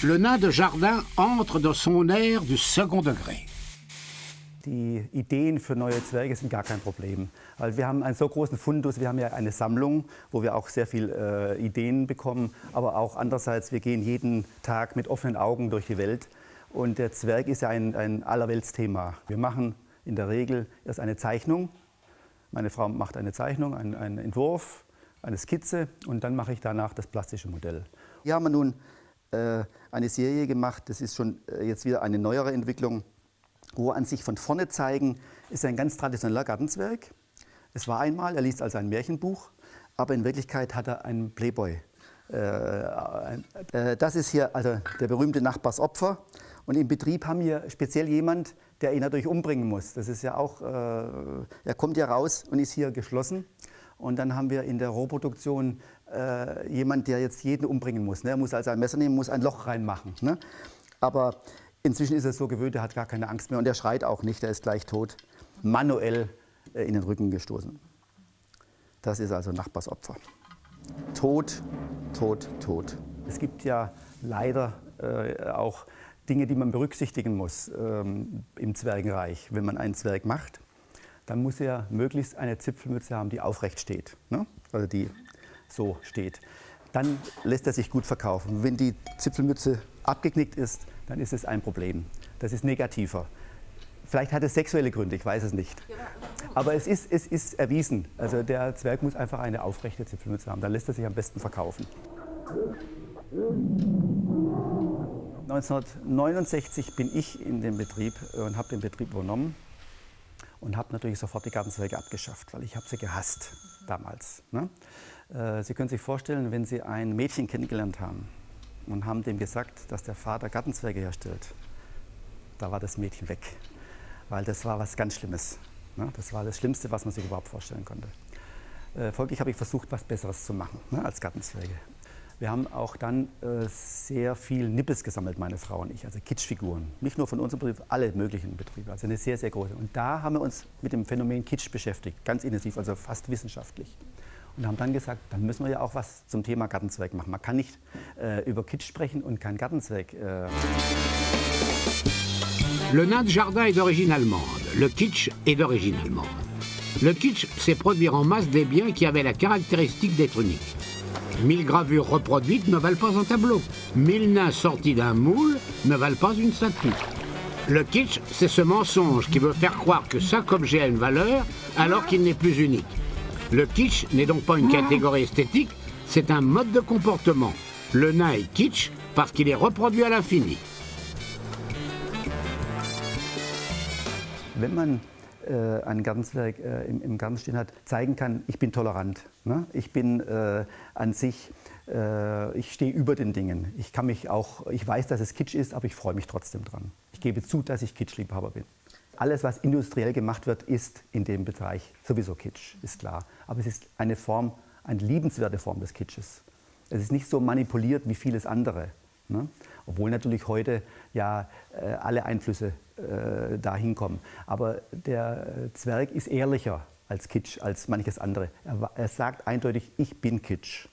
Le nain de Jardin entre dans son ère du second degré. Die Ideen für neue Zwerge sind gar kein Problem. Weil wir haben einen so großen Fundus, wir haben ja eine Sammlung, wo wir auch sehr viele Ideen bekommen. Aber auch andererseits, wir gehen jeden Tag mit offenen Augen durch die Welt. Und der Zwerg ist ja ein Allerweltsthema. Wir machen in der Regel erst eine Zeichnung. Meine Frau macht eine Zeichnung, einen Entwurf, eine Skizze und dann mache ich danach das plastische Modell. Hier haben wir nun eine Serie gemacht, das ist schon jetzt wieder eine neuere Entwicklung, wo wir an sich von vorne zeigen, ist ein ganz traditioneller Gartenzwerg. Es war einmal, er liest also ein Märchenbuch, aber in Wirklichkeit hat er einen Playboy. Das ist hier also der berühmte Nachbarsopfer. Und im Betrieb haben wir speziell jemand, der ihn natürlich umbringen muss. Das ist ja auch, er kommt ja raus und ist hier geschlossen. Und dann haben wir in der Rohproduktion jemand, der jetzt jeden umbringen muss. Ne? Er muss also ein Messer nehmen, muss ein Loch reinmachen. Ne? Aber inzwischen ist er so gewöhnt, er hat gar keine Angst mehr und er schreit auch nicht, er ist gleich tot. Manuell in den Rücken gestoßen. Das ist also Nachbarsopfer. Tot, tot, tot. Es gibt ja leider auch Dinge, die man berücksichtigen muss im Zwergenreich. Wenn man einen Zwerg macht, dann muss er möglichst eine Zipfelmütze haben, die aufrecht steht, ne? Also die so steht. Dann lässt er sich gut verkaufen. Wenn die Zipfelmütze abgeknickt ist, dann ist es ein Problem. Das ist negativer. Vielleicht hat es sexuelle Gründe, ich weiß es nicht. Aber es ist erwiesen. Also der Zwerg muss einfach eine aufrechte Zipfelmütze haben. Dann lässt er sich am besten verkaufen. 1969 bin ich in den Betrieb und habe den Betrieb übernommen und habe natürlich sofort die Gartenzwerge abgeschafft, weil ich habe sie gehasst damals. Ne? Sie können sich vorstellen, wenn Sie ein Mädchen kennengelernt haben und haben dem gesagt, dass der Vater Gartenzwerge herstellt, da war das Mädchen weg, weil das war was ganz Schlimmes. Ne? Das war das Schlimmste, was man sich überhaupt vorstellen konnte. Folglich habe ich versucht, was Besseres zu machen, ne, als Gartenzwerge. Wir haben auch dann sehr viel Nippes gesammelt, meine Frau und ich, also Kitschfiguren. Nicht nur von unserem Betrieb, alle möglichen Betriebe, also eine sehr, sehr große. Und da haben wir uns mit dem Phänomen Kitsch beschäftigt, ganz intensiv, also fast wissenschaftlich. Und haben dann gesagt, dann müssen wir ja auch was zum Thema Gartenzwerg machen. Man kann nicht über Kitsch sprechen und kein Gartenzwerg. Le nain de Jardin est d'origine allemande. Le kitsch est d'origine allemande. Le kitsch, c'est produire en masse des biens qui avaient la caractéristique d'être uniques. 1000 gravures reproduites ne valent pas un tableau. 1000 nains sortis d'un moule ne valent pas une statue. Le kitsch, c'est ce mensonge qui veut faire croire que chaque objet a une valeur alors qu'il n'est plus unique. Le kitsch n'est donc pas une catégorie esthétique, c'est un mode de comportement. Le nain est kitsch parce qu'il est reproduit à l'infini. Wenn man ein Gartenzwerg im Garten stehen hat, zeigen kann, ich bin tolerant. Ne? Ich bin an sich, ich stehe über den Dingen. Ich weiß, dass es Kitsch ist, aber ich freue mich trotzdem dran. Ich gebe zu, dass ich Kitschliebhaber bin. Alles, was industriell gemacht wird, ist in dem Bereich sowieso Kitsch, ist klar. Aber es ist eine liebenswerte Form des Kitsches. Es ist nicht so manipuliert wie vieles andere. Ne? Obwohl natürlich heute ja alle Einflüsse dahin kommen. Aber der Zwerg ist ehrlicher als Kitsch, als manches andere. Er sagt eindeutig, ich bin Kitsch.